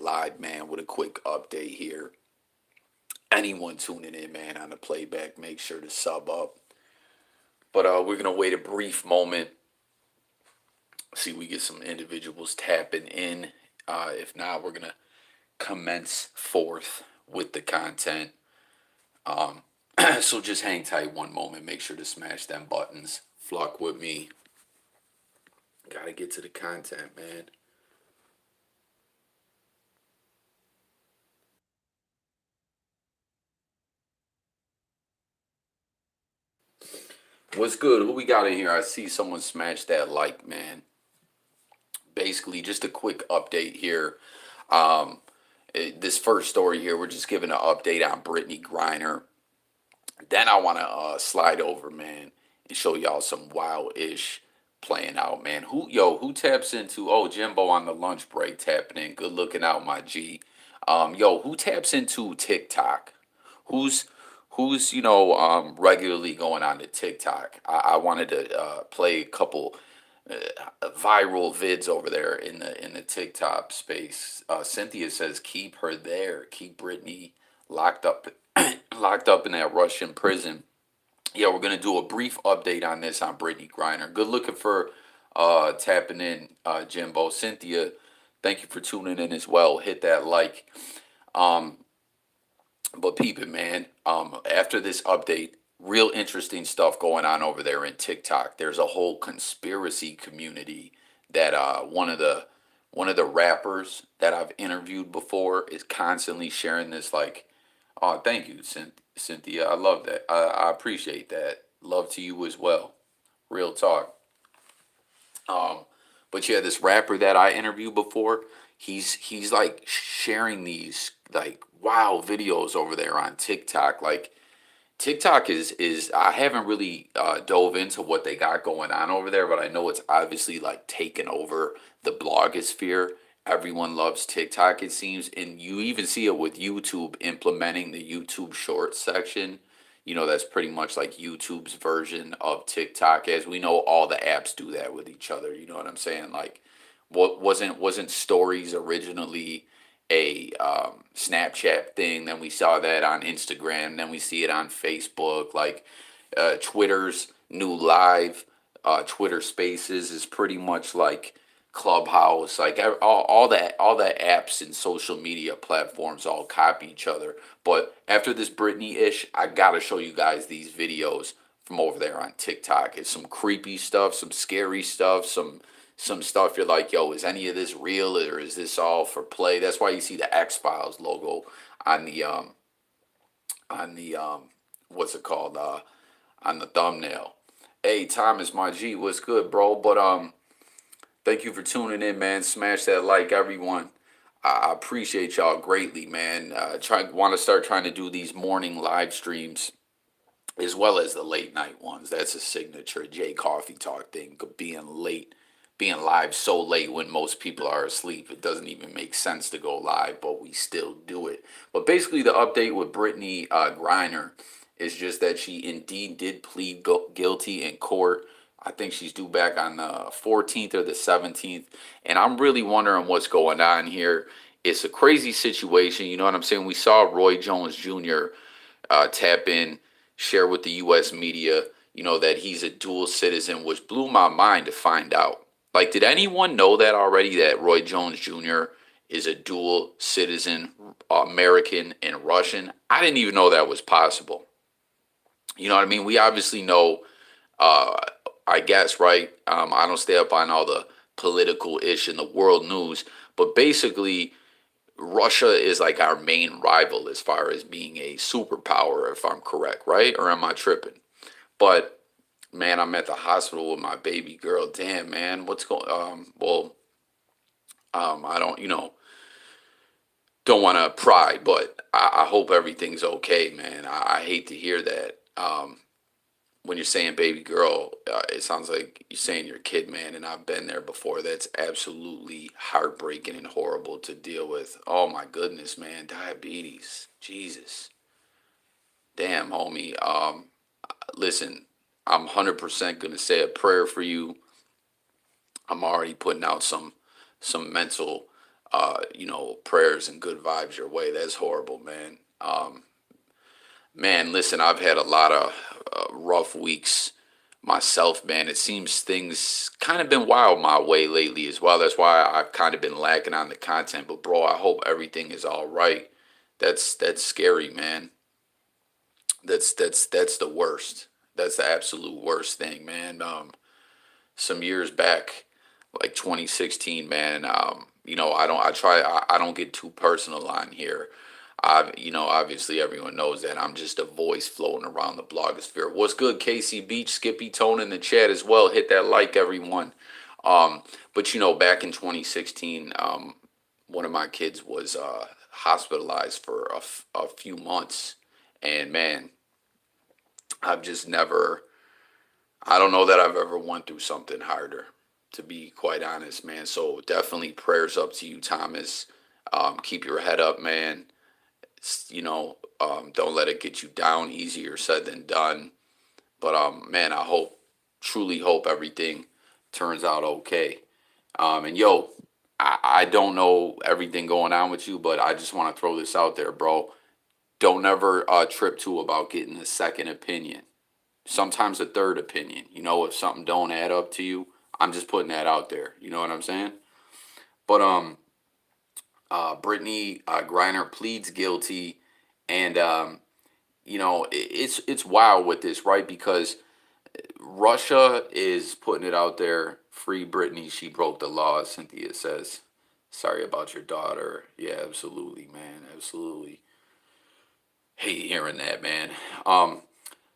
live, man, with a quick update here. Anyone tuning in, man, on the playback, make sure to sub up. But we're gonna wait a brief moment, see if we get some individuals tapping in. If not, we're gonna commence forth with the content. Um, so just hang tight one moment. Make sure to smash them buttons. Flock with me. Gotta get to the content, man. What's good? Who we got in here? I see someone smash that like, man. Basically, just a quick update here. Um, this first story here, we're just giving an update on Brittney Griner. Then I want to slide over, man, and show y'all some wild-ish playing out, man. Who taps into, oh, Jimbo on the lunch break tapping in. Good looking out, my G. Who taps into TikTok? Who's regularly going on to TikTok? I wanted to play a couple viral vids over there in the TikTok space. Cynthia says keep her there, keep Brittney locked up locked up in that Russian prison. Yeah, we're gonna do a brief update on this on Brittney Griner. Good looking for tapping in, Jimbo. Cynthia, thank you for tuning in as well. Hit that like. Um, but peep it, man. After this update, real interesting stuff going on over there in TikTok. There's a whole conspiracy community that one of the rappers that I've interviewed before is constantly sharing this like, oh, thank you, Cynthia. I love that. I appreciate that. Love to you as well. Real talk. Um, but yeah, this rapper that I interviewed before, he's like sharing these like wow videos over there on TikTok. Like TikTok is I haven't really dove into what they got going on over there, but I know it's obviously like taken over the blogosphere. Everyone loves TikTok, it seems, and you even see it with YouTube implementing the YouTube Shorts section. That's pretty much like YouTube's version of TikTok. As we know, all the apps do that with each other. You know what I'm saying? Like, what wasn't Stories originally a Snapchat thing? Then we saw that on Instagram. Then we see it on Facebook. Like, Twitter's new live, Twitter Spaces is pretty much like Clubhouse. Like all that apps and social media platforms all copy each other. But after this Britney ish, I gotta show you guys these videos from over there on TikTok. It's some creepy stuff, some scary stuff, some stuff you're like, yo, is any of this real or is this all for play? That's why you see the X Files logo on the what's it called? On the thumbnail. Hey, Thomas, my G, what's good, bro? But thank you for tuning in, man. Smash that like, everyone. I appreciate y'all greatly, man. Want to start trying to do these morning live streams as well as the late night ones. That's a signature JayCoffeeTalk thing. Being late, being live so late when most people are asleep. It doesn't even make sense to go live, but we still do it. But basically, the update with Brittney Griner is just that she indeed did plead guilty in court. I think she's due back on the 14th or the 17th. And I'm really wondering what's going on here. It's a crazy situation. You know what I'm saying? We saw Roy Jones Jr. Tap in, share with the U.S. media, that he's a dual citizen, which blew my mind to find out. Like, did anyone know that already, that Roy Jones Jr. is a dual citizen, American and Russian? I didn't even know that was possible. You know what I mean? We obviously know, uh, I guess, right? I don't stay up on all the political ish in the world news, but basically, Russia is like our main rival as far as being a superpower, if I'm correct, right? Or am I tripping? But man, I'm at the hospital with my baby girl. Damn, man, what's going? I don't want to pry, but I hope everything's okay, man. I hate to hear that. When you're saying baby girl, it sounds like you're saying your kid, man, and I've been there before. That's absolutely heartbreaking and horrible to deal with. Oh my goodness, man, diabetes, Jesus, damn, homie. Listen, I'm 100% gonna say a prayer for you. I'm already putting out some mental prayers and good vibes your way. That's horrible, man. Man, listen, I've had a lot of rough weeks myself, man. It seems things kind of been wild my way lately as well. That's why I've kind of been lacking on the content. But bro, I hope everything is all right. That's scary, man. That's the worst. That's the absolute worst thing, man. Some years back, like 2016, man. I don't get too personal on here. Obviously everyone knows that I'm just a voice floating around the blogosphere. What's good, Casey Beach, Skippy Tone in the chat as well. Hit that like, everyone. But back in 2016, one of my kids was hospitalized for a few months, and man, I've just never I don't know that I've ever went through something harder, to be quite honest, man. So definitely prayers up to you, Thomas. Keep your head up, man. Don't let it get you down. Easier said than done. But man, I truly hope everything turns out okay. And yo, I don't know everything going on with you, but I just want to throw this out there, bro. Don't ever trip too about getting a second opinion, sometimes a third opinion. If something don't add up to you, I'm just putting that out there. You know what I'm saying? But Brittney Griner pleads guilty, and it's wild with this, right? Because Russia is putting it out there. Free Brittney. She broke the law. Cynthia says, "Sorry about your daughter." Yeah, absolutely, man. Absolutely. Hate hearing that, man.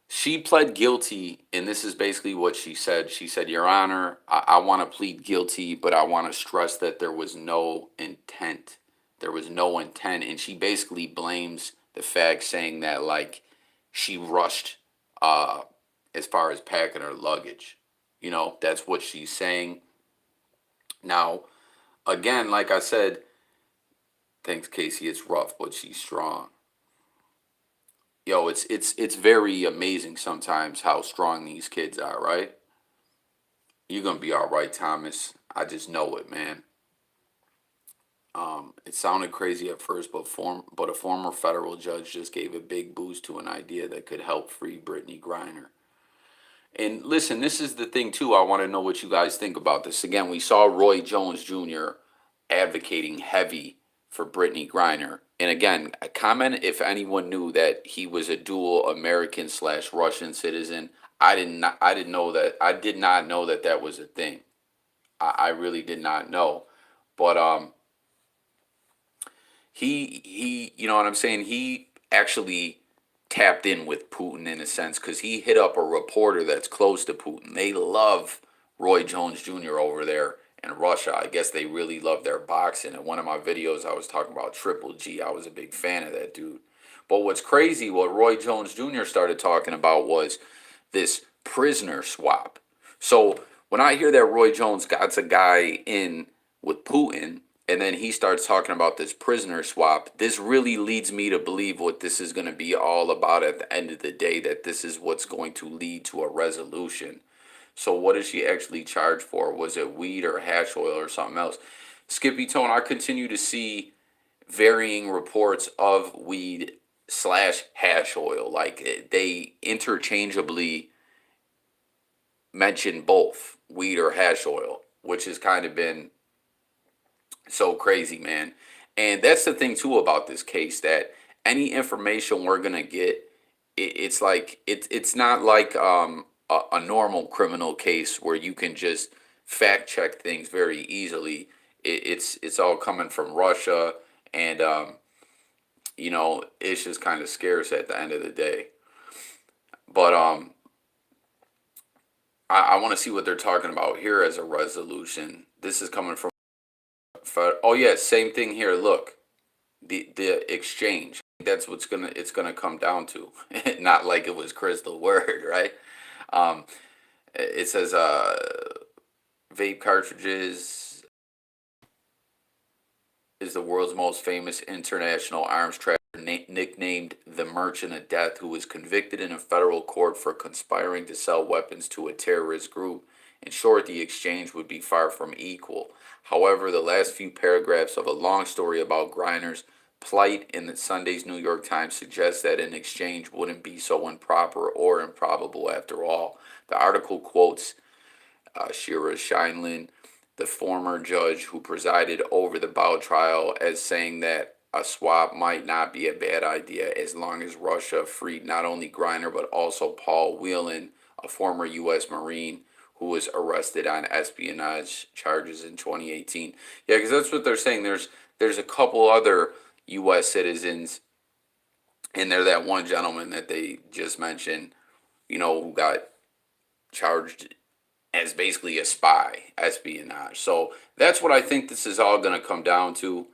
She pled guilty, and this is basically what she said. She said, "Your Honor, I want to plead guilty, but I want to stress that there was no intent. There was no intent." And she basically blames the fact, saying that, like, she rushed as far as packing her luggage. That's what she's saying. Now, again, like I said, thanks, Casey, it's rough, but she's strong. Yo, it's very amazing sometimes how strong these kids are, right? You're gonna be all right, Thomas. I just know it, man. It sounded crazy at first, but a former federal judge just gave a big boost to an idea that could help free Brittney Griner. And listen, this is the thing too. I want to know what you guys think about this. Again, we saw Roy Jones Jr. advocating heavy for Brittney Griner. And again, a comment if anyone knew that he was a dual American / Russian citizen. I didn't know that. I did not know that that was a thing. I really did not know. But he you know what I'm saying? He actually tapped in with Putin in a sense, because he hit up a reporter that's close to Putin. They love Roy Jones Jr. over there in Russia. I guess they really love their boxing. In one of my videos, I was talking about Triple G. I was a big fan of that dude. But what's crazy, what Roy Jones Jr. started talking about was this prisoner swap. So when I hear that Roy Jones got a guy in with Putin, and then he starts talking about this prisoner swap, this really leads me to believe what this is going to be all about at the end of the day, that this is what's going to lead to a resolution. So what is she actually charged for? Was it weed or hash oil or something else? Skippy Tone, I continue to see varying reports of weed / hash oil. Like, they interchangeably mention both weed or hash oil, which has kind of been so crazy, man. And that's the thing too about this case, that any information we're gonna get, it's like it's not like a normal criminal case where you can just fact check things very easily. It's all coming from Russia, and it's just kind of scarce at the end of the day. But I want to see what they're talking about here as a resolution. This is coming from. Oh yeah, same thing here. Look, the exchange. That's what's gonna come down to. Not like it was crystal word, right? Um, it says vape cartridges is the world's most famous international arms trafficker, nicknamed the Merchant of Death, who was convicted in a federal court for conspiring to sell weapons to a terrorist group In short, the exchange would be far from equal. However, the last few paragraphs of a long story about Griner's plight in the Sunday's New York Times suggests that an exchange wouldn't be so improper or improbable after all. The article quotes Shira Scheinlin, the former judge who presided over the Bao trial, as saying that a swap might not be a bad idea as long as Russia freed not only Griner but also Paul Whelan, a former U.S. Marine who was arrested on espionage charges in 2018. Yeah, because that's what they're saying. There's a couple other U.S. citizens in there. That one gentleman that they just mentioned, who got charged as basically a spy, espionage. So that's what I think this is all going to come down to.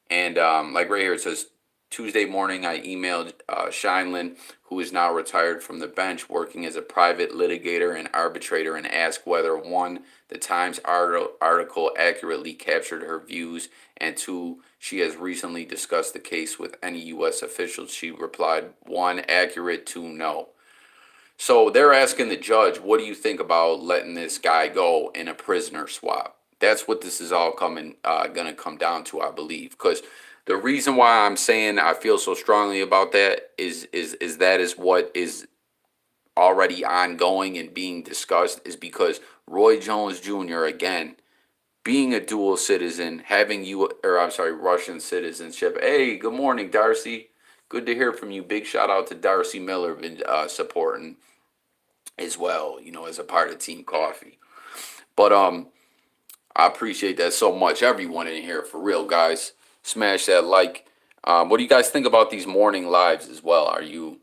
And like right here, it says Tuesday morning, I emailed Scheinlin, who is now retired from the bench, working as a private litigator and arbitrator, and asked whether one, the Times article accurately captured her views, and two, she has recently discussed the case with any U.S. officials. She replied, one, accurate, two, no. So they're asking the judge, what do you think about letting this guy go in a prisoner swap? That's what this is all going to come down to, I believe. Because the reason why I'm saying I feel so strongly about that is that is what is already ongoing and being discussed, is because Roy Jones Jr., again, being a dual citizen, having Russian citizenship. Hey, good morning, Darcy. Good to hear from you. Big shout out to Darcy Miller, been supporting as well, as a part of Team Coffee. But I appreciate that so much. Everyone in here, for real, guys. Smash that like. What do you guys think about these morning lives as well? Are you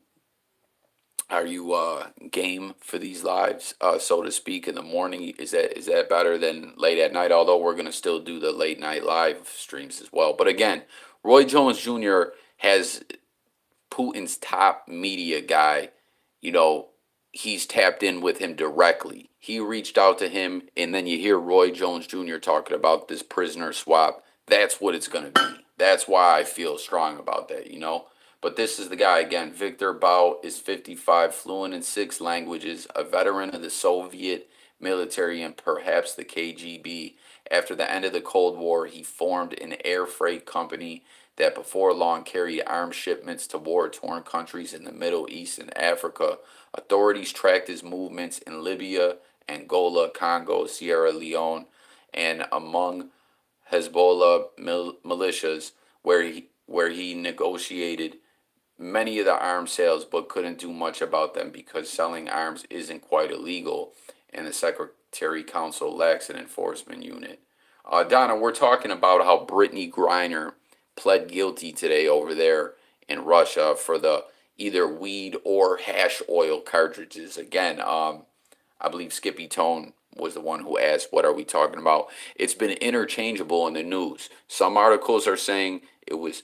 game for these lives, so to speak, in the morning? Is that better than late at night? Although we're gonna still do the late night live streams as well. But again, Roy Jones Jr. has Putin's top media guy, you know, he's tapped in with him directly. He reached out to him, and then you hear Roy Jones Jr. talking about this prisoner swap. That's what it's going to be. That's why I feel strong about that. But this is the guy again. Victor Bao is 55, fluent in 6 languages, a veteran of the Soviet military and perhaps the KGB. After the end of the Cold War, he formed an air freight company that before long carried arms shipments to war-torn countries in the Middle East and Africa. Authorities tracked his movements in Libya, Angola, Congo, Sierra Leone, and among Hezbollah militias, where he negotiated many of the arms sales, but couldn't do much about them because selling arms isn't quite illegal, and the Secretary Council lacks an enforcement unit. Donna, we're talking about how Brittney Griner pled guilty today over there in Russia for the either weed or hash oil cartridges. Again, I believe Skippy Tone was the one who asked, what are we talking about? It's been interchangeable in the news. Some articles are saying it was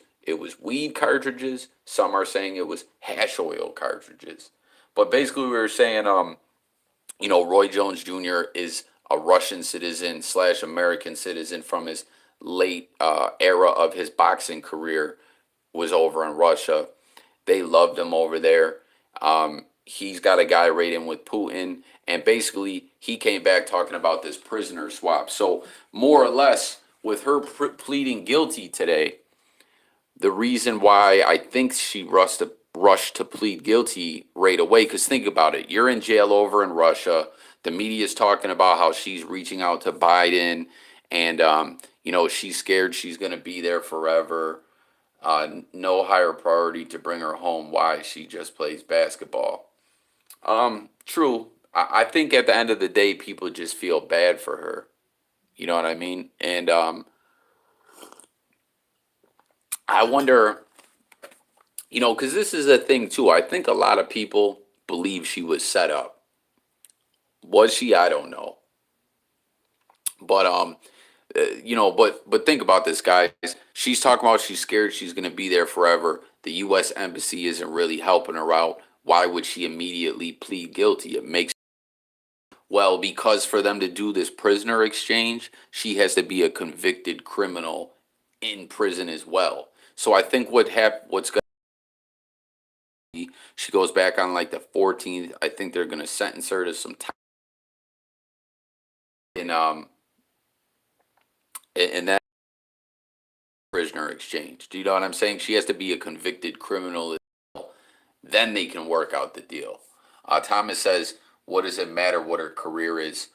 weed cartridges. Some are saying it was hash oil cartridges. But basically, we were saying, Roy Jones Jr. is a Russian citizen / American citizen from his late era of his boxing career, was over in Russia. They loved him over there. He's got a guy right in with Putin, and basically he came back talking about this prisoner swap. So more or less, with her pleading guilty today, the reason why I think she rushed to plead guilty right away, because think about it, you're in jail over in Russia. The media is talking about how she's reaching out to Biden, and she's scared she's going to be there forever. No higher priority to bring her home. Why? She just plays basketball. True. I think at the end of the day, people just feel bad for her. You know what I mean? And I wonder, because this is a thing too. I think a lot of people believe she was set up. Was she? I don't know. But but think about this, guys. She's talking about she's scared she's going to be there forever. The U.S. Embassy isn't really helping her out. Why would she immediately plead guilty? It makes because for them to do this prisoner exchange, she has to be a convicted criminal in prison as well. So I think what's going to be, she goes back on like the 14th. I think they're going to sentence her to some time in that prisoner exchange. Do you know what I'm saying? She has to be a convicted criminal, then they can work out the deal. Thomas says, what does it matter what her career is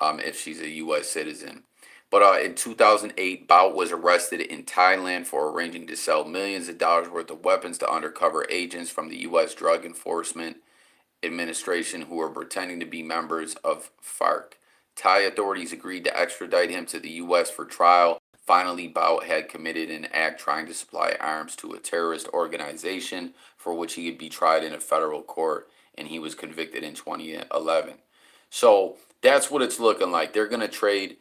if she's a U.S. citizen? But in 2008, Bout was arrested in Thailand for arranging to sell millions of dollars worth of weapons to undercover agents from the U.S. Drug Enforcement Administration who were pretending to be members of FARC. Thai authorities agreed to extradite him to the U.S. for trial. Finally, Bout had committed an act trying to supply arms to a terrorist organization for which he would be tried in a federal court, and he was convicted in 2011. So that's what it's looking like. They're going to trade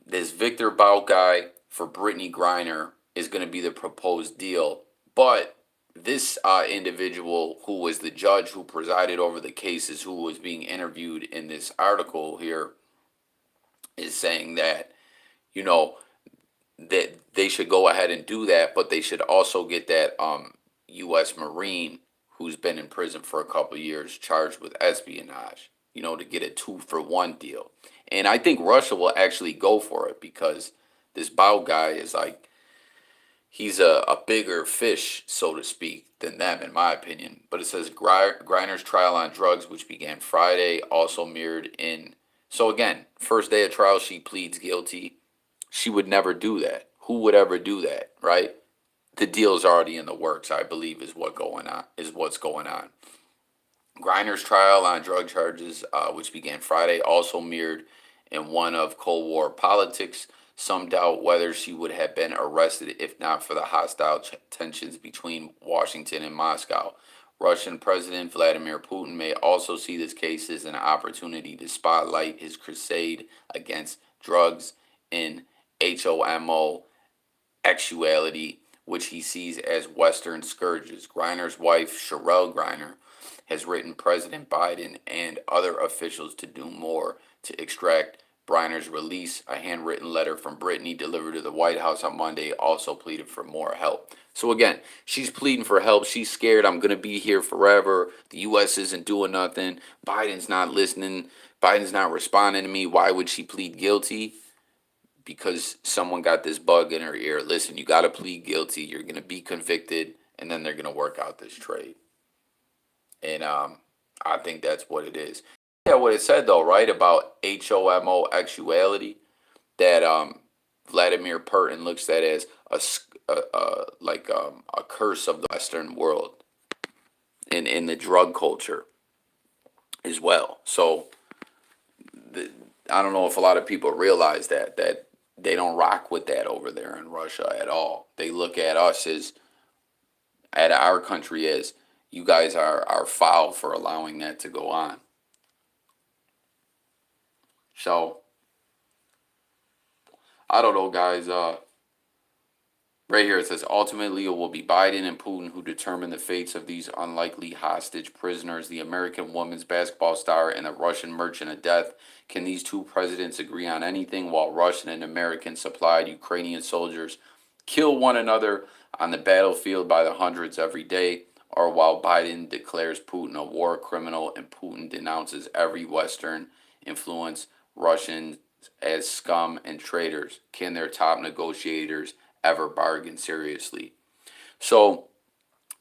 this Victor Bout guy for Brittney Griner is going to be the proposed deal. But this individual who was the judge who presided over the cases, who was being interviewed in this article here, is saying that, you know, that they should go ahead and do that, but they should also get that U.S. Marine who's been in prison for a couple of years charged with espionage, you know, to get a 2-for-1 deal. And I think Russia will actually go for it because this Bout guy is like, he's a bigger fish, so to speak, than them, in my opinion. But it says Griner's trial on drugs, which began Friday, also mirrored in. So again, first day of trial, she pleads guilty. She would never do that. Who would ever do that, right? The deal's already in the works, I believe, is what's going on. Griner's trial on drug charges, which began Friday, also mirrored in one of Cold War politics. Some doubt whether she would have been arrested if not for the hostile tensions between Washington and Moscow. Russian President Vladimir Putin may also see this case as an opportunity to spotlight his crusade against drugs in homosexuality, which he sees as Western scourges. Griner's wife, Sherelle Griner, has written President Biden and other officials to do more to extract Briner's release. A handwritten letter from Brittney delivered to the White House on Monday also pleaded for more help. So again, she's pleading for help. She's scared. I'm going to be here forever. The U.S. isn't doing nothing. Biden's not listening. Biden's not responding to me. Why would she plead guilty? Because someone got this bug in her ear. Listen, you got to plead guilty. You're going to be convicted, and then they're going to work out this trade. And I think that's what it is. Yeah, what it said though, right, about homosexuality, that Vladimir Putin looks at as a curse of the Western world in the drug culture as well. So I don't know if a lot of people realize that they don't rock with that over there in Russia at all. They look at us at our country as, you guys are foul for allowing that to go on. So, I don't know, guys. Right here it says, ultimately it will be Biden and Putin who determine the fates of these unlikely hostage prisoners, the American women's basketball star and the Russian merchant of death. Can these two presidents agree on anything while Russian and American supplied Ukrainian soldiers kill one another on the battlefield by the hundreds every day, or while Biden declares Putin a war criminal and Putin denounces every Western influence Russians as scum and traitors? Can their top negotiators ever bargain seriously? So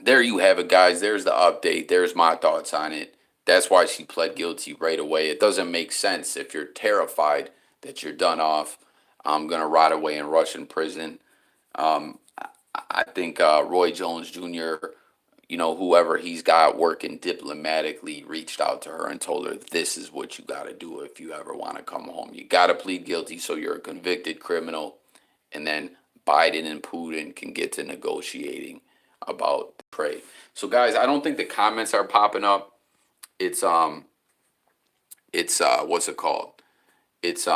there you have it, guys. There's the update. There's my thoughts on it. That's why she pled guilty right away. It doesn't make sense if you're terrified that you're done off. I'm going to rot away in Russian prison. I think Roy Jones Jr., you know, whoever he's got working diplomatically, reached out to her and told her, this is what you got to do if you ever want to come home. You got to plead guilty so you're a convicted criminal. And then Biden and Putin can get to negotiating about the trade. So, guys, I don't think the comments are popping up. It's what's it called? It's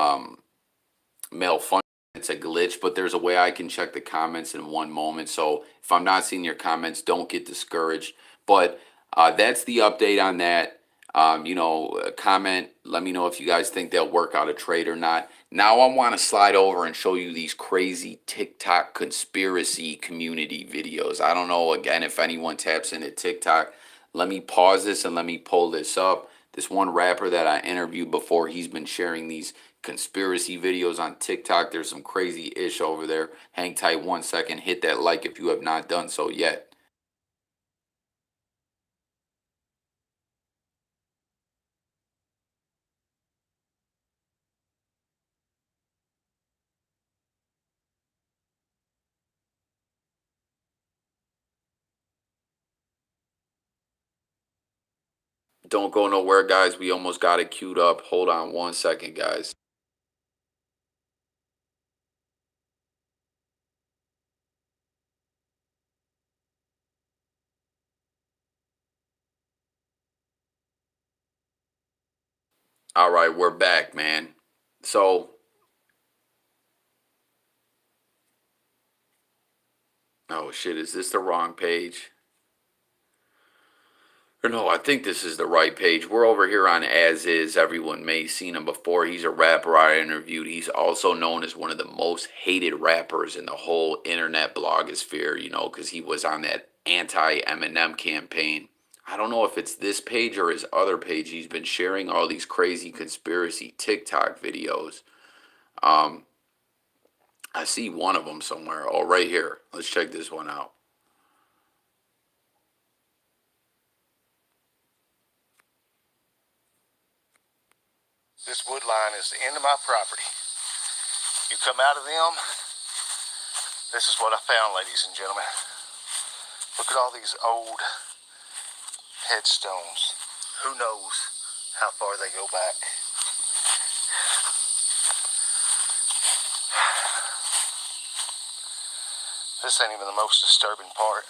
malfunction. It's a glitch, but there's a way I can check the comments in one moment. So if I'm not seeing your comments, don't get discouraged. But that's the update on that. Comment. Let me know if you guys think they'll work out a trade or not. Now I want to slide over and show you these crazy TikTok conspiracy community videos. I don't know, again, if anyone taps into TikTok. Let me pause this and let me pull this up. This one rapper that I interviewed before, he's been sharing these conspiracy videos on TikTok. There's some crazy ish over there. Hang tight 1 second. Hit that like if you have not done so yet. Don't go nowhere, guys. We almost got it queued up. Hold on 1 second, guys. All right, we're back, man. So, oh shit, is this the wrong page? Or no, I think this is the right page. We're over here on As Is. Everyone may have seen him before. He's a rapper I interviewed. He's also known as one of the most hated rappers in the whole internet blogosphere, you know, because he was on that anti-Eminem campaign. I don't know if it's this page or his other page. He's been sharing all these crazy conspiracy TikTok videos. I see one of them somewhere. Oh, right here. Let's check this one out. This wood line is the end of my property. You come out of them, this is what I found, ladies and gentlemen. Look at all these old headstones. Who knows how far they go back. This ain't even the most disturbing part.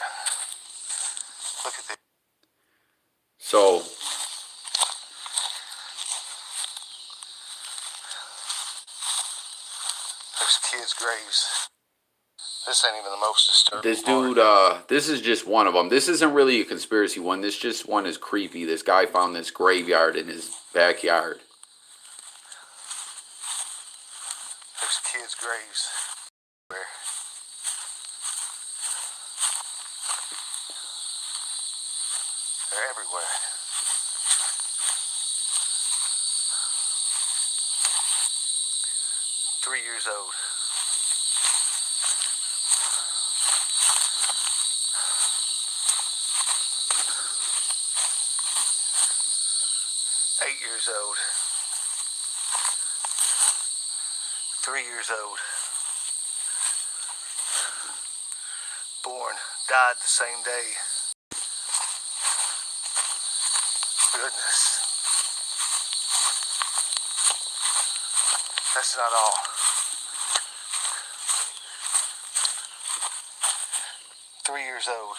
Look at this. So, there's kids' graves. This ain't even the most disturbing this dude, this is just one of them. This isn't really a conspiracy one. This just one is creepy. This guy found this graveyard in his backyard. There's kids' graves. Where? They're everywhere. Three years old. Years old. 3 years old. Born, died the same day. Goodness. That's not all. 3 years old.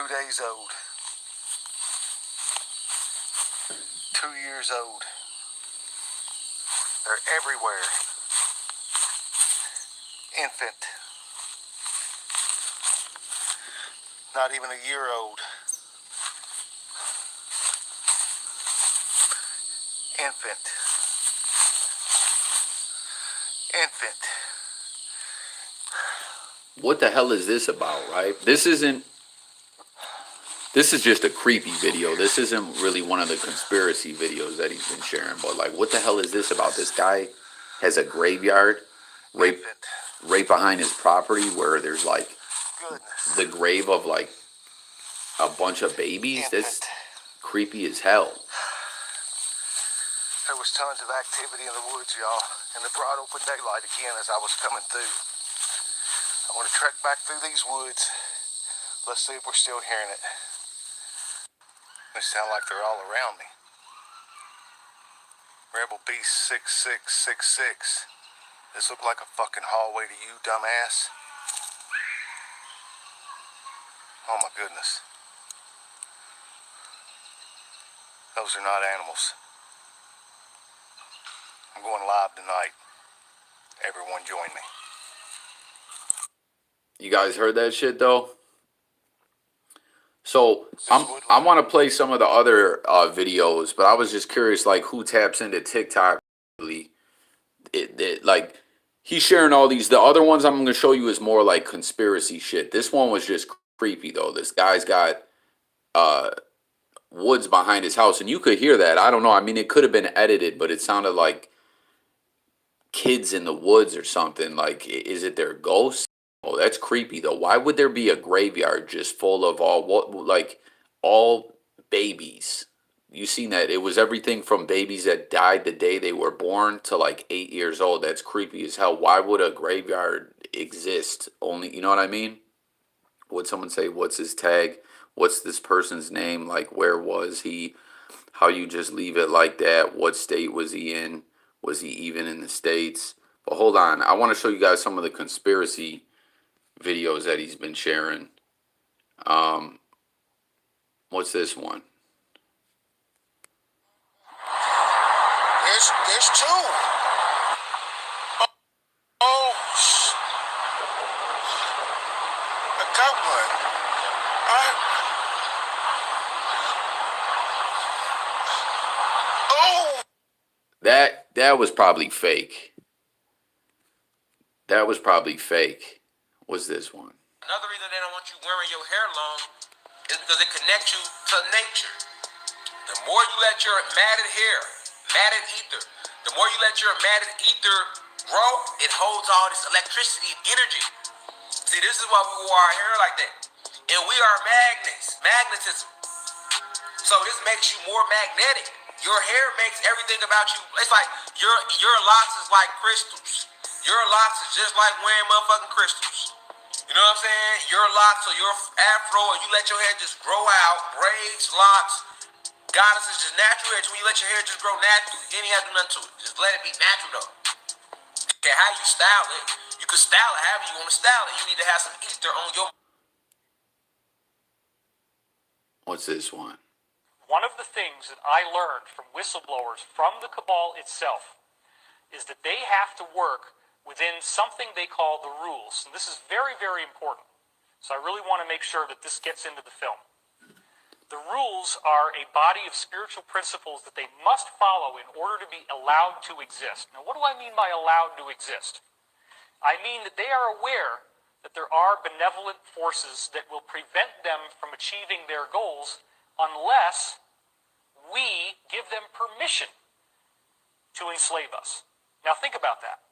Days old. 2 years old. They're everywhere. Infant. Not even a year old. Infant. Infant. What the hell is this about, right? This is just a creepy video. This isn't really one of the conspiracy videos that he's been sharing. But like, what the hell is this about? This guy has a graveyard right behind his property where there's like the grave of like a bunch of babies. That's creepy as hell. There was tons of activity in the woods, y'all, in the broad open daylight again as I was coming through. I want to trek back through these woods. Let's see if we're still hearing it. They sound like they're all around me. Rebel Beast 6666. This look like a fucking hallway to you, dumbass. Oh my goodness. Those are not animals. I'm going live tonight. Everyone join me. You guys heard that shit though? So I want to play some of the other videos, but I was just curious, like who taps into TikTok? Really, like he's sharing all these. The other ones I'm going to show you is more like conspiracy shit. This one was just creepy though. This guy's got uh woods behind his house, and you could hear that. I don't know. I mean, it could have been edited, but it sounded like kids in the woods or something. Like, is it their ghosts? Oh, that's creepy though. Why would there be a graveyard just full of all what like all babies? You seen that? It was everything from babies that died the day they were born to like 8 years old. That's creepy as hell. Why would a graveyard exist? Only, you know what I mean? Would someone say, what's his tag? What's this person's name? Like, where was he? How you just leave it like that? What state was he in? Was he even in the States? But hold on. I want to show you guys some of the conspiracy videos that he's been sharing. Um, what's this one? There's two. Oh, I got one. Oh. That was probably fake. That was probably fake. What's this one? Another reason they don't want you wearing your hair long is because it connects you to nature. The more you let your matted hair, matted ether, the more you let your matted ether grow, it holds all this electricity and energy. See, this is why we wore our hair like that. And we are magnets, magnetism. So this makes you more magnetic. Your hair makes everything about you. It's like your locks is like crystals. Your locks is just like wearing motherfucking crystals. You know what I'm saying? Your locks or your afro, or you let your hair just grow out, braids, locks. Goddess is just natural hair. When you let your hair just grow naturally, you ain't have to do nothing to it. Just let it be natural though. Okay, how you style it? You can style it however you want to style it. You need to have some ether on your. What's this one? One of the things that I learned from whistleblowers from the cabal itself is that they have to work within something they call the rules. And this is very, very important. So I really want to make sure that this gets into the film. The rules are a body of spiritual principles that they must follow in order to be allowed to exist. Now, what do I mean by allowed to exist? I mean that they are aware that there are benevolent forces that will prevent them from achieving their goals unless we give them permission to enslave us. Now think about that.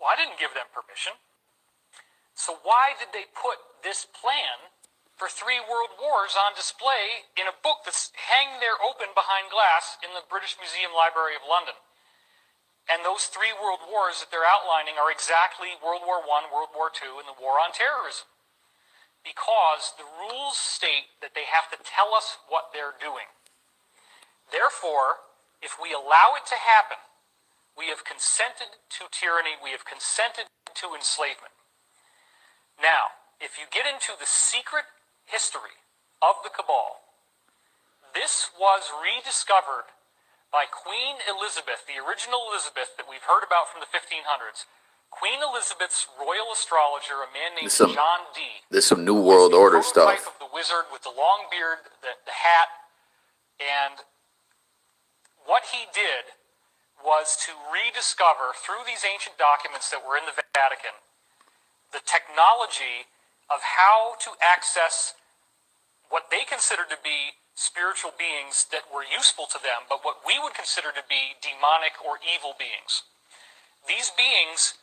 Well, I didn't give them permission. So why did they put this plan for 3 world wars on display in a book that's hanging there open behind glass in the British Museum Library of London? And those 3 world wars that they're outlining are exactly World War I, World War II, and the war on terrorism. Because the rules state that they have to tell us what they're doing. Therefore, if we allow it to happen, we have consented to tyranny, we have consented to enslavement. Now, if you get into the secret history of the cabal, this was rediscovered by Queen Elizabeth, the original Elizabeth that we've heard about from the 1500s. Queen Elizabeth's royal astrologer, a man named John Dee. There's some New World Order stuff. Of the wizard with the long beard, the hat, and what he did was to rediscover through these ancient documents that were in the Vatican the technology of how to access what they considered to be spiritual beings that were useful to them, but what we would consider to be demonic or evil beings. These beings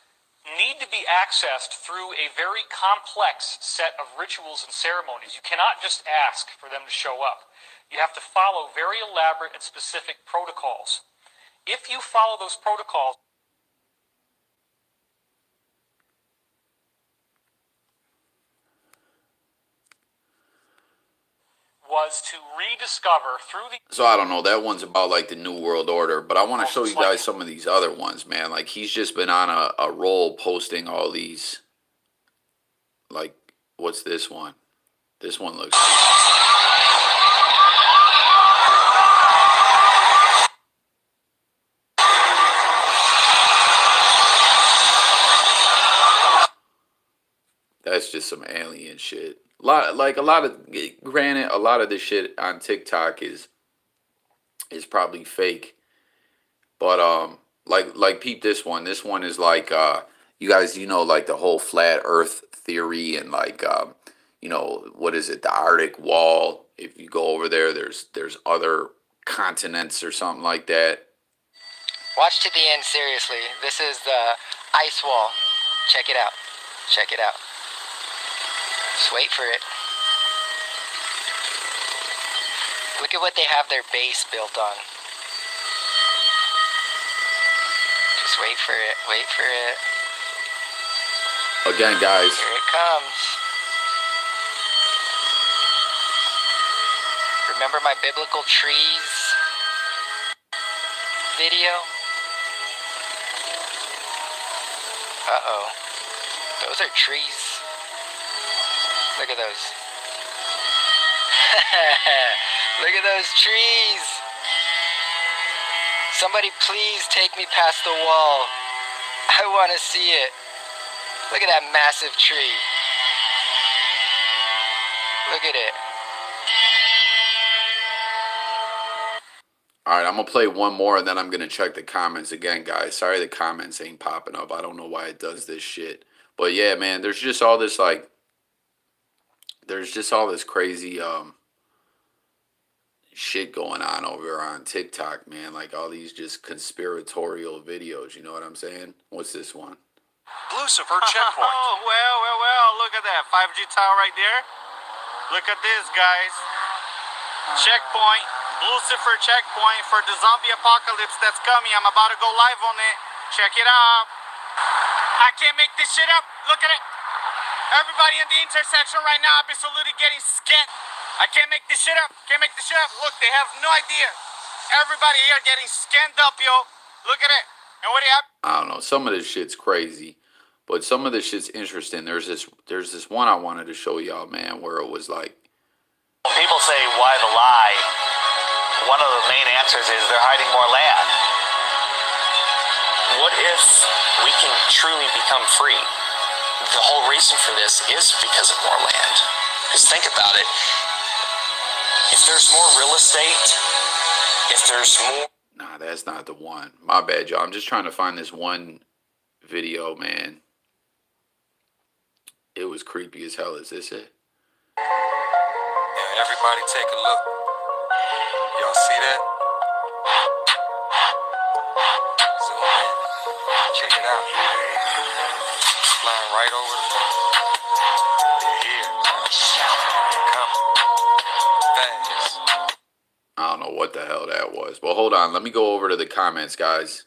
need to be accessed through a very complex set of rituals and ceremonies. You cannot just ask for them to show up. You have to follow very elaborate and specific protocols. If you follow those protocols, was to rediscover through the... So I don't know, that one's about like the New World Order, but I want to show you guys some of these other ones, man. Like, he's just been on a roll posting all these, like, what's this one? This one looks... That's just some alien shit. Granted, a lot of this shit on TikTok is probably fake, but like peep this one. This one is like you guys, like the whole flat Earth theory and like what is it, the Arctic Wall? If you go over there, there's other continents or something like that. Watch to the end, seriously. This is the ice wall. Check it out. Check it out. Just wait for it. Look at what they have their base built on. Just wait for it. Wait for it. Again, guys. Here it comes. Remember my biblical trees video? Uh-oh. Those are trees. Look at those. Look at those trees. Somebody please take me past the wall. I want to see it. Look at that massive tree. Look at it. All right, I'm gonna play one more and then I'm gonna check the comments again, guys. Sorry the comments ain't popping up. I don't know why it does this shit. But yeah, man, there's just all this crazy shit going on over on TikTok, man. Like all these just conspiratorial videos, you know what I'm saying? What's this one? Lucifer checkpoint. Oh, well, look at that 5G tower right there. Look at this, guys. Checkpoint, Lucifer checkpoint for the zombie apocalypse that's coming. I'm about to go live on it. Check it out. I can't make this shit up. Look at it. Everybody in the intersection right now absolutely getting scanned. I can't make this shit up. Can't make this shit up. Look, they have no idea. Everybody here getting scanned up, yo. Look at it. And what do you have? I don't know. Some of this shit's crazy, but some of this shit's interesting. There's this one I wanted to show y'all, man, where it was like, people say, why the lie? One of the main answers is they're hiding more land. What if we can truly become free? The whole reason for this is because of more land. Because think about it. If there's more real estate, if there's more... nah, that's not the one. My bad, y'all. I'm just trying to find this one video, man. It was creepy as hell. Is this it? Yeah, everybody take a look. Y'all see that? Zoom in. Check it out. Flying right over the moon. They're here. They're coming. Fast. I don't know what the hell that was. But hold on. Let me go over to the comments, guys.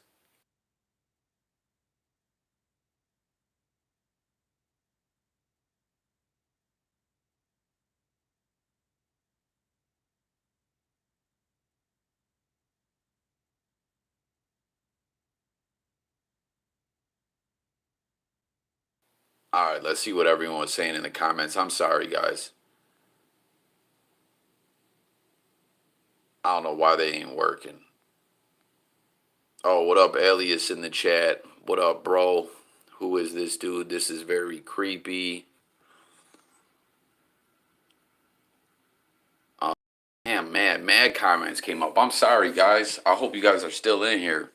All right, let's see what everyone was saying in the comments. I'm sorry, guys. I don't know why they ain't working. Oh, what up, Alias in the chat? What up, bro? Who is this dude? This is very creepy. Damn, mad comments came up. I'm sorry, guys. I hope you guys are still in here.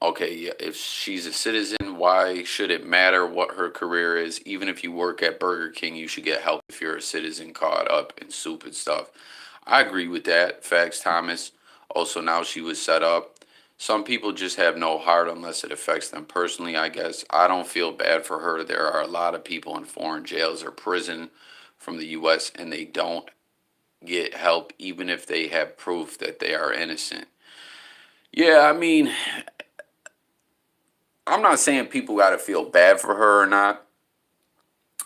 Okay, yeah, if she's a citizen, why should it matter what her career is? Even if you work at Burger King, you should get help if you're a citizen caught up in stupid stuff. I agree with that. Facts, Thomas. Also, now she was set up. Some people just have no heart unless it affects them personally, I guess. I don't feel bad for her. There are a lot of people in foreign jails or prison from the U.S. and they don't get help even if they have proof that they are innocent. Yeah, I mean, I'm not saying people got to feel bad for her or not.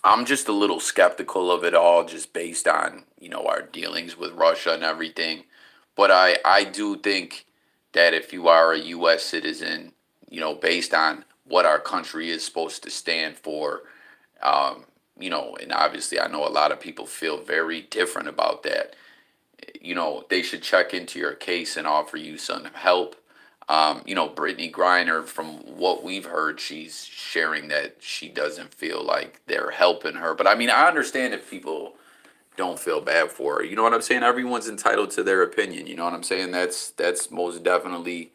I'm just a little skeptical of it all just based on, our dealings with Russia and everything. But I do think that if you are a U.S. citizen, based on what our country is supposed to stand for, and obviously I know a lot of people feel very different about that. They should check into your case and offer you some help. Brittney Griner, from what we've heard, she's sharing that she doesn't feel like they're helping her. But I mean, I understand if people don't feel bad for her. You know what I'm saying? Everyone's entitled to their opinion. You know what I'm saying? That's most definitely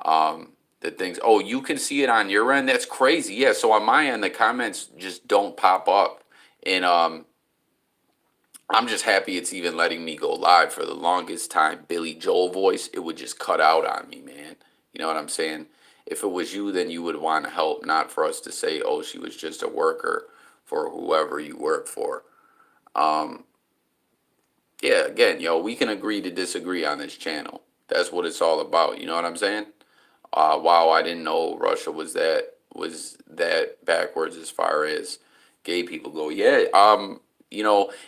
the things. Oh, you can see it on your end. That's crazy. Yeah. So on my end, the comments just don't pop up, and I'm just happy it's even letting me go live. For the longest time, Billy Joel voice, it would just cut out on me, man. You know what I'm saying? If it was you, then you would want to help, not for us to say, oh, she was just a worker for whoever you work for. Um, yeah, again, yo, we can agree to disagree on this channel. That's what it's all about. You know what I'm saying? Wow, I didn't know Russia was that backwards as far as gay people go. Yeah,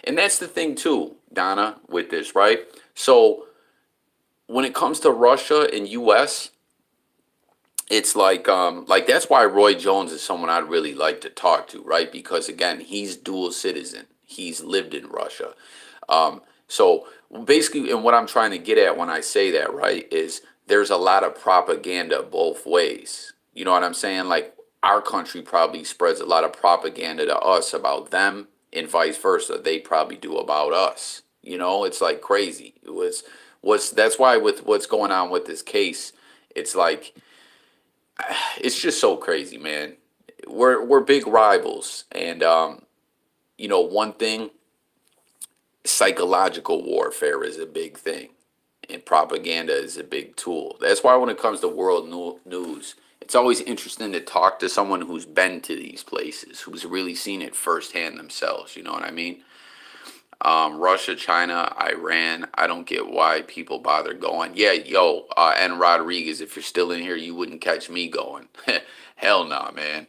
and that's the thing too, Donna, with this, right? So when it comes to Russia and US, it's like that's why Roy Jones is someone I'd really like to talk to, right? Because again, he's dual citizen. He's lived in Russia. So basically, and what I'm trying to get at when I say that, right, is there's a lot of propaganda both ways. You know what I'm saying? Like our country probably spreads a lot of propaganda to us about them, and vice versa. They probably do about us. You know, it's like crazy. What's that's why with what's going on with this case, it's like it's just so crazy, man. We're big rivals, and one thing, psychological warfare is a big thing, and propaganda is a big tool. That's why when it comes to world news, it's always interesting to talk to someone who's been to these places, who's really seen it firsthand themselves. You know what I mean? Russia, China, Iran. I don't get why people bother going. Yeah, yo, and Rodriguez, if you're still in here, you wouldn't catch me going. Hell nah, man.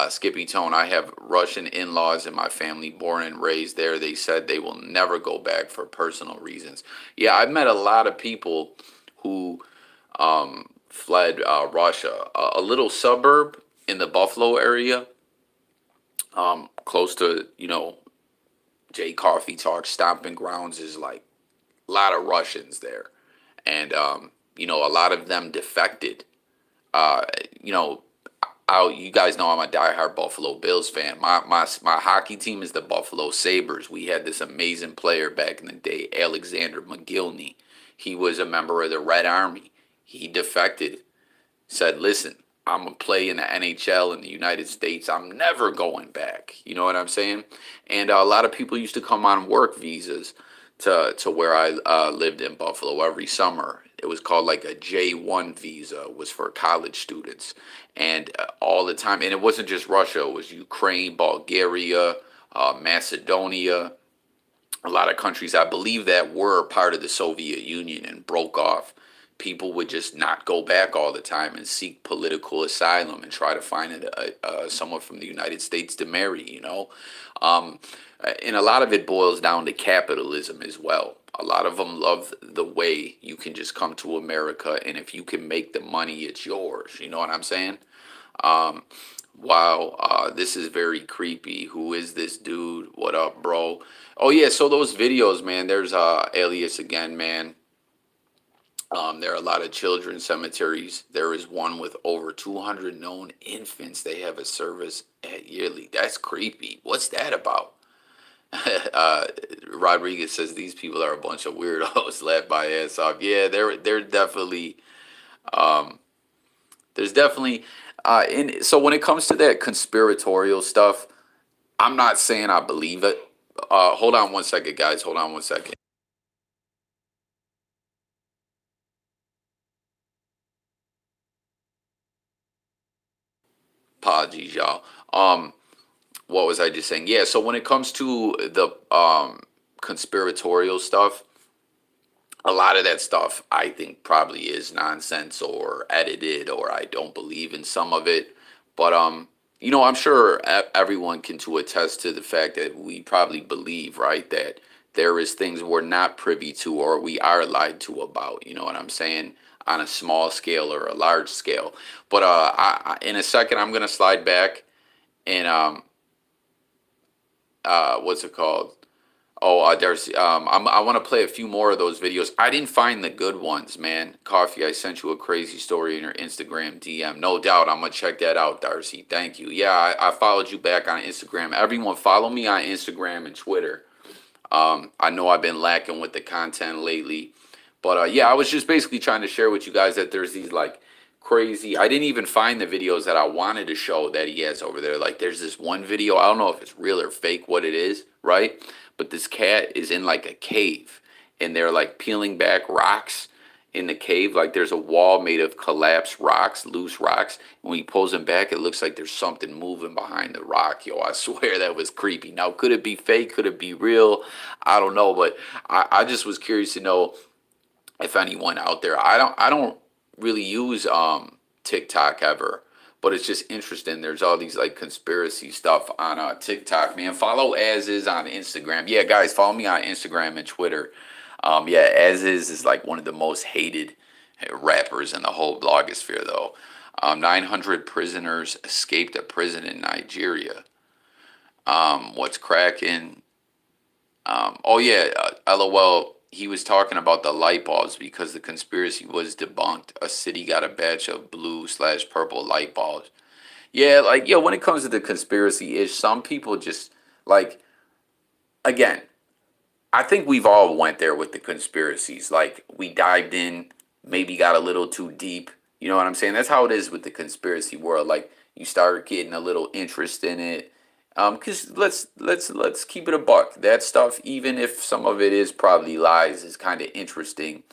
Skippy Tone, I have Russian in-laws in my family, born and raised there. They said they will never go back for personal reasons. Yeah, I've met a lot of people who fled Russia. A little suburb in the Buffalo area, close to, JayCoffeeTalk stomping grounds, is like a lot of Russians there. And, a lot of them defected. Uh, you know, you guys know I'm a diehard Buffalo Bills fan. My hockey team is the Buffalo Sabres. We had this amazing player back in the day, Alexander McGillney. He was a member of the Red Army. He defected, said, listen, I'm going to play in the NHL in the United States. I'm never going back. You know what I'm saying? And a lot of people used to come on work visas to where I lived in Buffalo every summer. It was called like a J1 visa, was for college students. And all the time, and it wasn't just Russia, it was Ukraine, Bulgaria, Macedonia, a lot of countries, I believe, that were part of the Soviet Union and broke off. People would just not go back all the time and seek political asylum and try to find someone from the United States to marry, Um, and a lot of it boils down to capitalism as well. A lot of them love the way you can just come to America, and if you can make the money, it's yours. You know what I'm saying? Um, wow, this is very creepy. Who is this dude? What up, bro? Oh yeah, so those videos, man. There's Alias again, man. There are a lot of children's cemeteries. There is one with over 200 known infants. They have a service at yearly. That's creepy. What's that about? uh, Rodriguez says these people are a bunch of weirdos. Laugh my ass off. Yeah, they're definitely there's definitely and so when it comes to that conspiratorial stuff, I'm not saying I believe it. Hold on one second, guys. Hold on one second. Apologies, y'all. What was I just saying? Yeah, so when it comes to the conspiratorial stuff, a lot of that stuff I think probably is nonsense or edited, or I don't believe in some of it. But I'm sure everyone can to attest to the fact that we probably believe, right, that there is things we're not privy to or we are lied to about. You know what I'm saying? On a small scale or a large scale. But in a second, I'm gonna slide back and what's it called? Oh, there's I want to play a few more of those videos. I didn't find the good ones, man. Coffee, I sent you a crazy story in your Instagram DM. No doubt, I'm gonna check that out, Darcy. Thank you. Yeah, I followed you back on Instagram. Everyone, follow me on Instagram and Twitter. I know I've been lacking with the content lately, but yeah, I was just basically trying to share with you guys that there's these like crazy. I didn't even find the videos that I wanted to show that he has over there. Like there's this one video. I don't know if it's real or fake, what it is, right? But this cat is in like a cave, and they're like peeling back rocks in the cave. Like there's a wall made of collapsed rocks, loose rocks. And when he pulls them back, it looks like there's something moving behind the rock. Yo, I swear that was creepy. Now, could it be fake? Could it be real? I don't know, but I just was curious to know if anyone out there. I don't really use TikTok ever, but it's just interesting. There's all these like conspiracy stuff on TikTok, man. Follow As Is on Instagram. Yeah, guys, follow me on Instagram and Twitter. Yeah, As Is like one of the most hated rappers in the whole blogosphere, though. 900 prisoners escaped a prison in Nigeria. What's cracking? Oh yeah, LOL. He was talking about the light bulbs because the conspiracy was debunked. A city got a batch of blue/purple light bulbs. Yeah, like yo, when it comes to the conspiracy ish, some people just like again. I think we've all went there with the conspiracies. Like we dived in, maybe got a little too deep. You know what I'm saying? That's how it is with the conspiracy world. Like you start getting a little interest in it. Cause let's keep it a buck. That stuff, even if some of it is probably lies, is kind of interesting.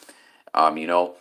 You know,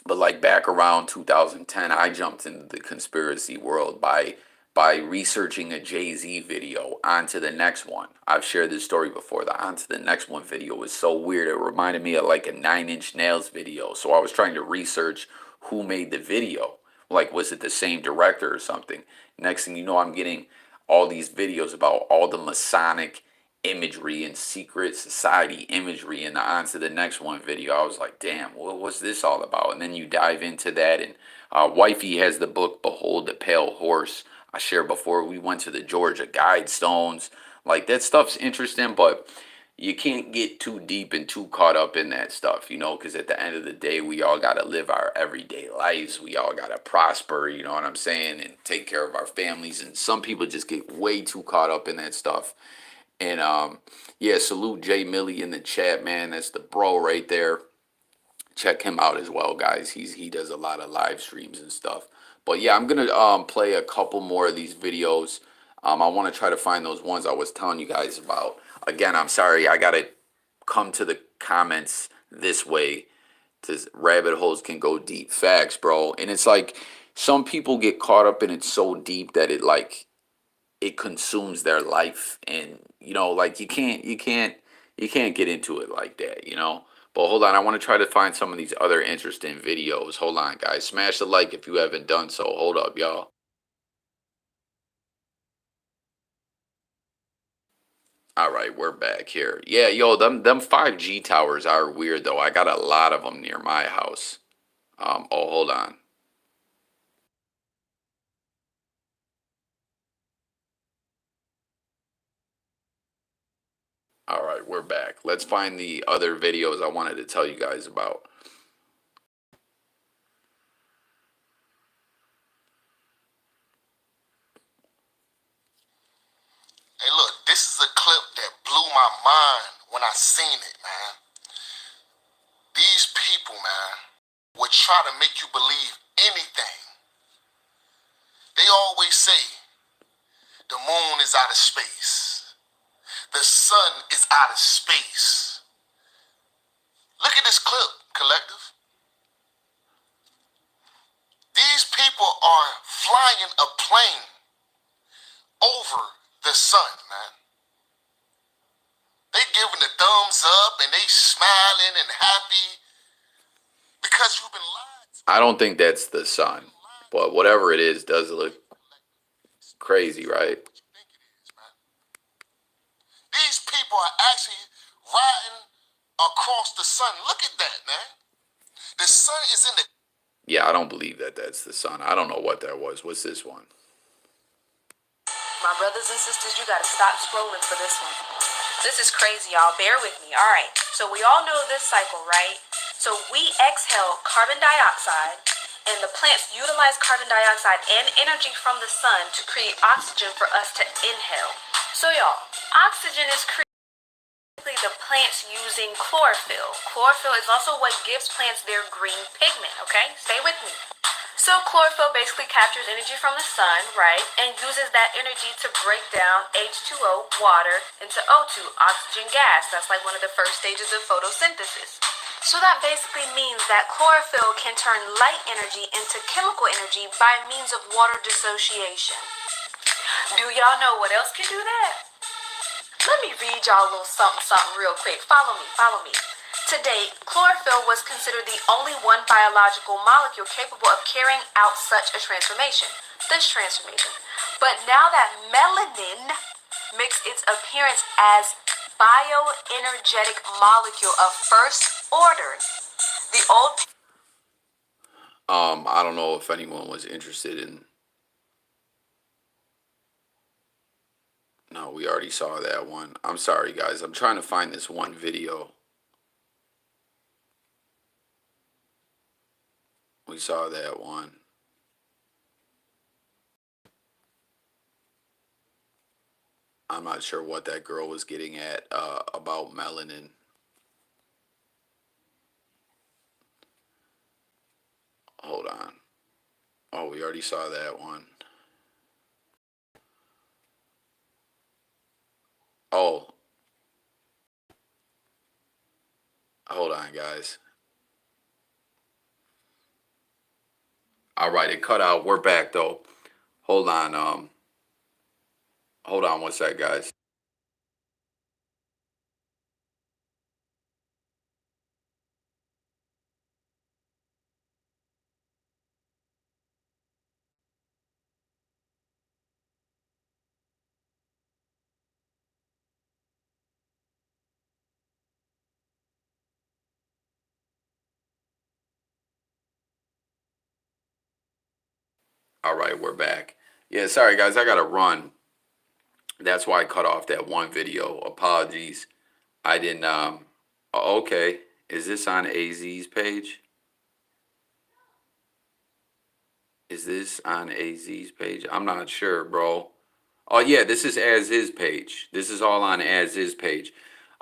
but like back around 2010, I jumped into the conspiracy world by researching a Jay-Z video. On to the next one. I've shared this story before. The On to the Next One video was so weird. It reminded me of like a Nine Inch Nails video. So I was trying to research who made the video. Like, was it the same director or something? Next thing you know, I'm getting all these videos about all the Masonic imagery and secret society imagery in the On to the Next One video. I was like, damn, what's this all about? And then you dive into that, and Wifey has the book Behold the Pale Horse. I shared before, we went to the Georgia Guidestones. Like that stuff's interesting, but you can't get too deep and too caught up in that stuff, you know, because at the end of the day, we all got to live our everyday lives. We all got to prosper, you know what I'm saying, and take care of our families. And some people just get way too caught up in that stuff. And yeah, salute Jay Millie in the chat, man. That's the bro right there. Check him out as well, guys. He does a lot of live streams and stuff. But yeah, I'm gonna play a couple more of these videos. I want to try to find those ones I was telling you guys about. Again, I'm sorry, I gotta come to the comments this way, because rabbit holes can go deep. Facts, bro. And it's like some people get caught up in it so deep that it consumes their life, and you know, like you can't get into it like that, you know. But hold on, I want to try to find some of these other interesting videos. Hold on, guys. Smash the like if you haven't done so. Hold up, y'all. All right, we're back here. Yeah, yo, them 5G towers are weird though. I got a lot of them near my house. Oh, hold on. All right, we're back. Let's find the other videos I wanted to tell you guys about. Hey, look, this is a clip that blew my mind when I seen it, man. These people, man, would try to make you believe anything. They always say the moon is out of space. The sun is out of space. Look at this clip, collective. These people are flying a plane over the sun, man. They giving the thumbs up and they smiling and happy because you've been lied to. I don't think that's the sun, but whatever it is does look crazy, right? These people are actually riding across the sun. Look at that, man. The sun is in the... Yeah, I don't believe that that's the sun. I don't know what that was. What's this one? My brothers and sisters, you gotta stop scrolling for this one. This is crazy, y'all. Bear with me. All right. So we all know this cycle, right? So we exhale carbon dioxide, and the plants utilize carbon dioxide and energy from the sun to create oxygen for us to inhale. So y'all, oxygen is created plants using chlorophyll. Chlorophyll is also what gives plants their green pigment, okay? Stay with me. So chlorophyll basically captures energy from the sun, right, and uses that energy to break down H2O, water, into O2, oxygen gas. That's like one of the first stages of photosynthesis. So that basically means that chlorophyll can turn light energy into chemical energy by means of water dissociation. Do y'all know what else can do that? Let me read y'all a little something real quick. Follow me. To date, chlorophyll was considered the only one biological molecule capable of carrying out such a transformation. This transformation. But now that melanin makes its appearance as bioenergetic molecule of first order, the old... I don't know if anyone was interested in... No, we already saw that one. I'm sorry, guys. I'm trying to find this one video. We saw that one. I'm not sure what that girl was getting at about melanin. Hold on. Oh, we already saw that one. Oh. Hold on, guys. All right, it cut out. We're back, though. Hold on. Hold on one sec, guys. All right, we're back. Yeah, sorry, guys. I got to run. That's why I cut off that one video. Apologies. I didn't... okay. Is this on AZ's page? Is this on AZ's page? I'm not sure, bro. Oh, yeah, this is As Is page. This is all on As Is page.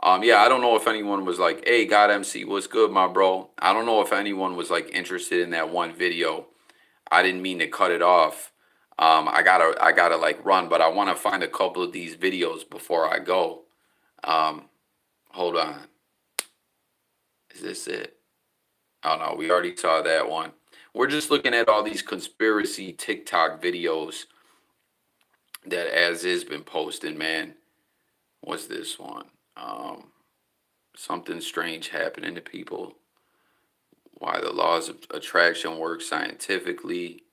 Yeah, I don't know if anyone was like, hey, God MC, what's good, my bro? I don't know if anyone was like interested in that one video. I didn't mean to cut it off. I gotta like run, but I want to find a couple of these videos before I go. Hold on. Is this it? Oh no, we already saw that one. We're just looking at all these conspiracy TikTok videos that As Is been posting, man. What's this one? Something strange happening to people. Why the laws of attraction work scientifically.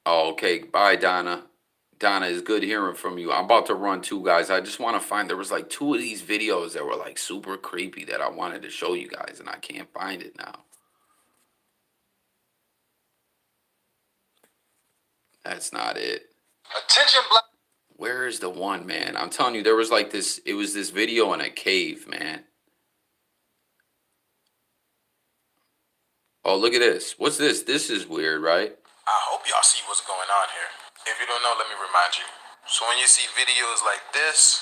Oh, okay. Bye, Donna. Donna, it's good hearing from you. I'm about to run too, guys. I just want to find, there was like 2 of these videos that were like super creepy that I wanted to show you guys, and I can't find it now. That's not it. Attention, black. Where is the one, man? I'm telling you, there was like this, it was this video in a cave, man. Oh, look at this. What's this? This is weird, right? I hope y'all see what's going on here. If you don't know, let me remind you. So when you see videos like this,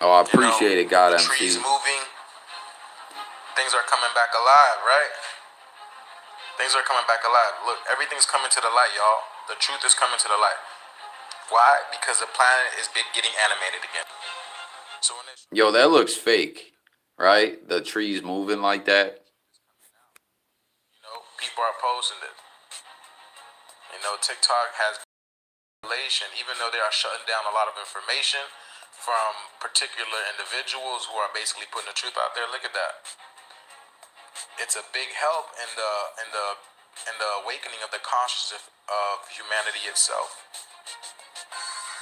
Oh, I appreciate it, God the MC. trees moving, things are coming back alive, right? Things are coming back alive. Look, everything's coming to the light, y'all. The truth is coming to the light. Why? Because the planet is getting animated again. So when it's, Yo, that looks fake, right? The trees moving like that. people are posting it. TikTok has relation, even though they are shutting down a lot of information from particular individuals who are basically putting the truth out there. Look at that. It's a big help in the awakening of the consciousness of humanity itself.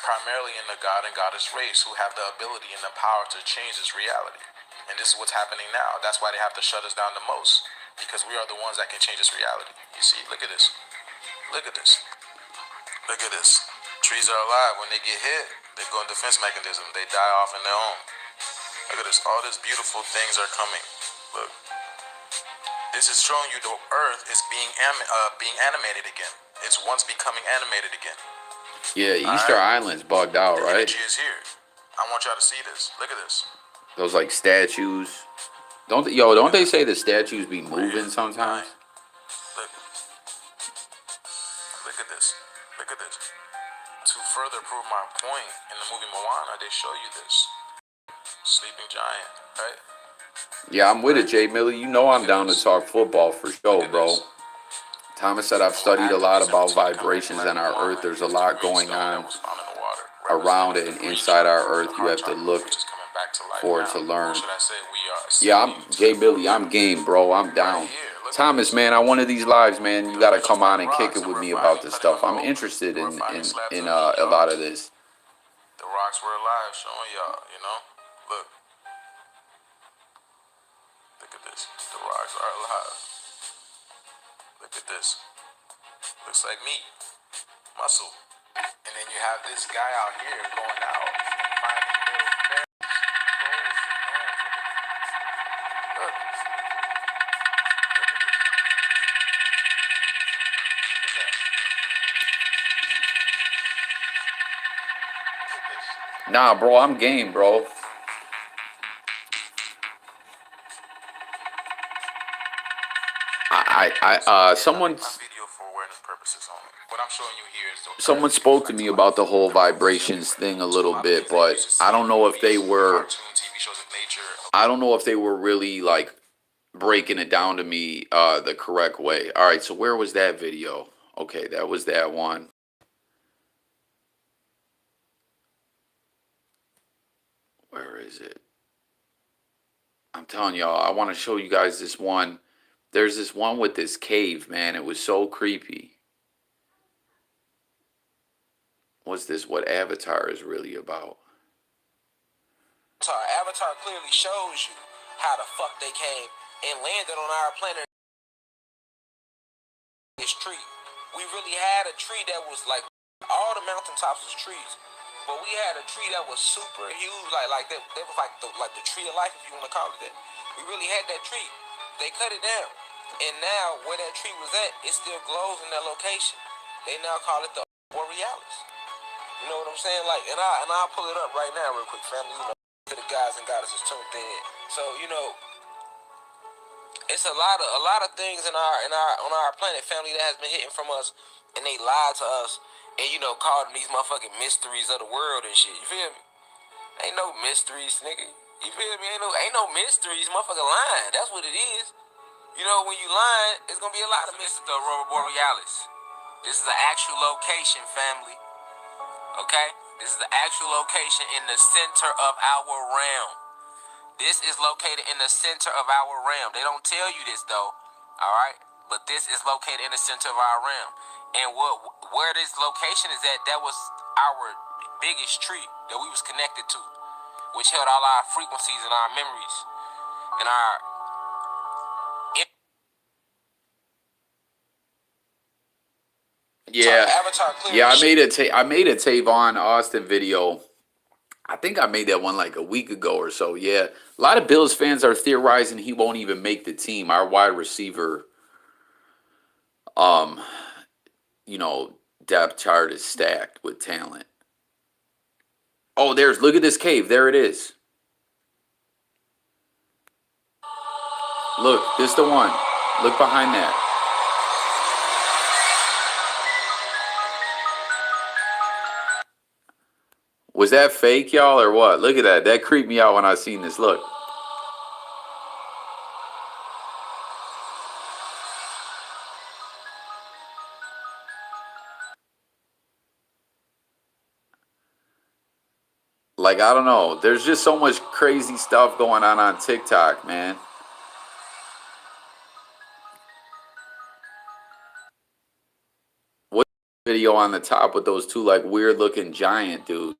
Primarily in the God and Goddess race, who have the ability and the power to change this reality. And this is what's happening now. That's why they have to shut us down the most, because we are the ones that can change this reality. You see, look at this. Look at this. Look at this. Trees are alive. When they get hit, they go in defense mechanism. They die off in their own. Look at this. All these beautiful things are coming. Look. This is showing you the earth is being animated again. It's once becoming animated again. Yeah, Easter Island's bugged out, The right? energy is here. I want y'all to see this. Look at this. Those like statues. Don't they say the statues be moving sometimes? Look. Look at this. Look at this. To further prove my point, in the movie Moana, they show you this. Sleeping giant, right? Yeah, I'm with it, Jay Millie. You know I'm down to talk football for sure, bro. This. Thomas said I've studied a lot about vibrations in our Earth. There's a lot going on around it and inside our Earth. You have to look for it to learn. Yeah, I'm Jay Millie. I'm game, bro. I'm down. Thomas, man, on one of these lives, man, you gotta come on and kick it with me about this stuff. I'm interested in a lot of this. The rocks were alive, showing y'all, you know? Look. Look at this. The rocks are alive. Look at this. Looks like meat. Muscle. And then you have this guy out here going out, finding little berries, goals and gnomes. Look. Nah, bro, I'm game, bro. Someone spoke to me about the whole vibrations thing a little bit, but I don't know if they were really like breaking it down to me the correct way. All right, so where was that video? Okay, that was that one. Where is it? I'm telling y'all, I want to show you guys this one. There's this one with this cave, man. It was so creepy. What's this? What Avatar is really about? Avatar clearly shows you how the fuck they came and landed on our planet. This tree. We really had a tree that was like all the mountaintops was trees. But we had a tree that was super huge, like that was like the tree of life, if you want to call it that. We really had that tree. They cut it down. And now where that tree was at, it still glows in that location. They now call it the Borealis. You know what I'm saying? Like, and I'll pull it up right now real quick, family. You know, to the guys and goddesses tuned in. So, you know, it's a lot of things on our planet, family, that has been hidden from us, and they lied to us, and you know, called them these motherfucking mysteries of the world and shit. You feel me? Ain't no mysteries, nigga. You feel me? Ain't no mysteries, motherfucking lying. That's what it is. You know, when you lying, it's gonna be a lot of mysteries. The Aurora Borealis. This is the actual location, family. Okay? This is the actual location in the center of our realm. This is located in the center of our realm. They don't tell you this though, all right? But this is located in the center of our realm. And where this location is at, that was our biggest tree that we was connected to, which held all our frequencies and our memories and our. Yeah, I made a Tavon Austin video. I think I made that one like a week ago or so. Yeah, a lot of Bills fans are theorizing he won't even make the team. Our wide receiver, you know, depth chart is stacked with talent. Oh, look at this cave. There it is. Look, this the one. Look behind that. Was that fake, y'all, or what? Look at that. That creeped me out when I seen this. Look. Like, I don't know. There's just so much crazy stuff going on TikTok, man. What video on the top with those two, like, weird-looking giant dudes?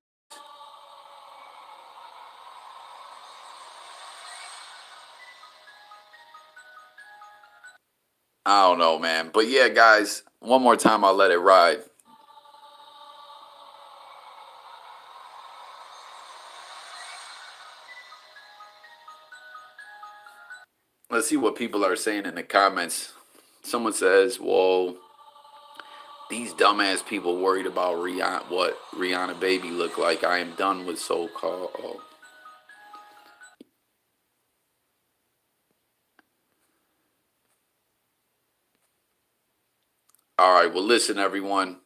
I don't know, man. But yeah, guys, one more time, I'll let it ride. Let's see what people are saying in the comments. Someone says, whoa, These dumbass people worried about Rihanna, what Rihanna baby look like. I am done with so-called. Oh. All right, well, listen, everyone.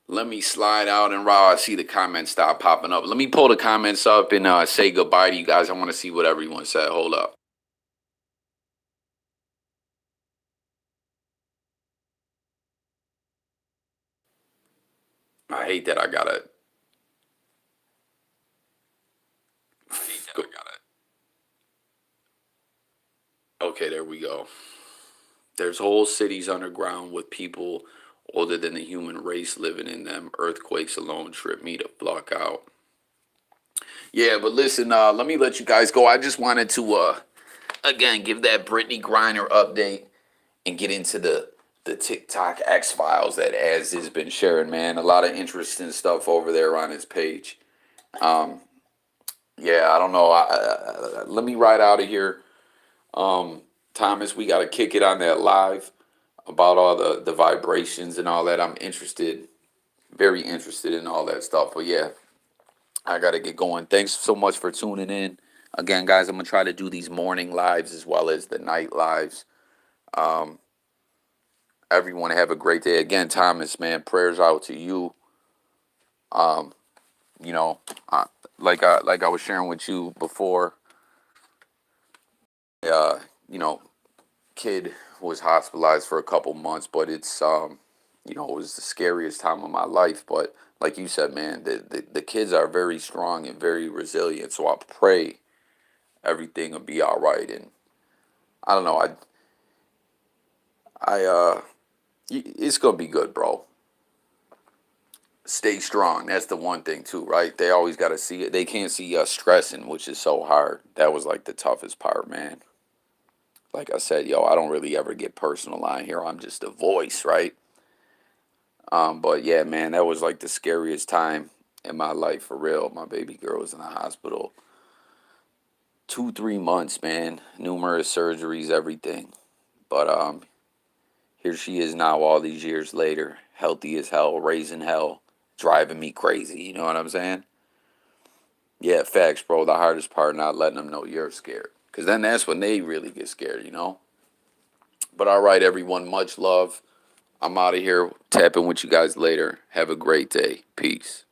Let me slide out and raw. I see the comments stop popping up. Let me pull the comments up and say goodbye to you guys. I want to see what everyone said. Hold up. I hate that I gotta. Okay, there we go. There's whole cities underground with people older than the human race living in them. Earthquakes alone trip me to block out. Yeah, but listen, let me let you guys go. I just wanted to again give that Brittney Griner update and get into the TikTok X Files that Az has been sharing, man. A lot of interesting stuff over there on his page. Yeah, I don't know. Let me ride out of here. Thomas, we got to kick it on that live about all the vibrations and all that. I'm interested, very interested in all that stuff. But yeah, I got to get going. Thanks so much for tuning in. Again, guys, I'm going to try to do these morning lives as well as the night lives. Everyone have a great day. Again, Thomas, man, prayers out to you. You know, like I was sharing with you before, you know, kid was hospitalized for a couple months, but it's you know, it was the scariest time of my life. But like you said, man, the kids are very strong and very resilient. So I pray everything will be all right. And I don't know, it's gonna be good, bro. Stay strong. That's the one thing too, right? They always got to see it. They can't see us stressing, which is so hard. That was like the toughest part, man. Like I said, yo, I don't really ever get personal on here. I'm just a voice, right? But yeah, man, that was like the scariest time in my life for real. My baby girl was in the hospital 2, 3 months, man. Numerous surgeries, everything. But here she is now, all these years later, healthy as hell, raising hell, driving me crazy. You know what I'm saying? Yeah, facts, bro. The hardest part, not letting them know you're scared, because then that's when they really get scared, you know. But all right, everyone, much love. I'm out of here. Tapping with you guys later. Have a great day. Peace.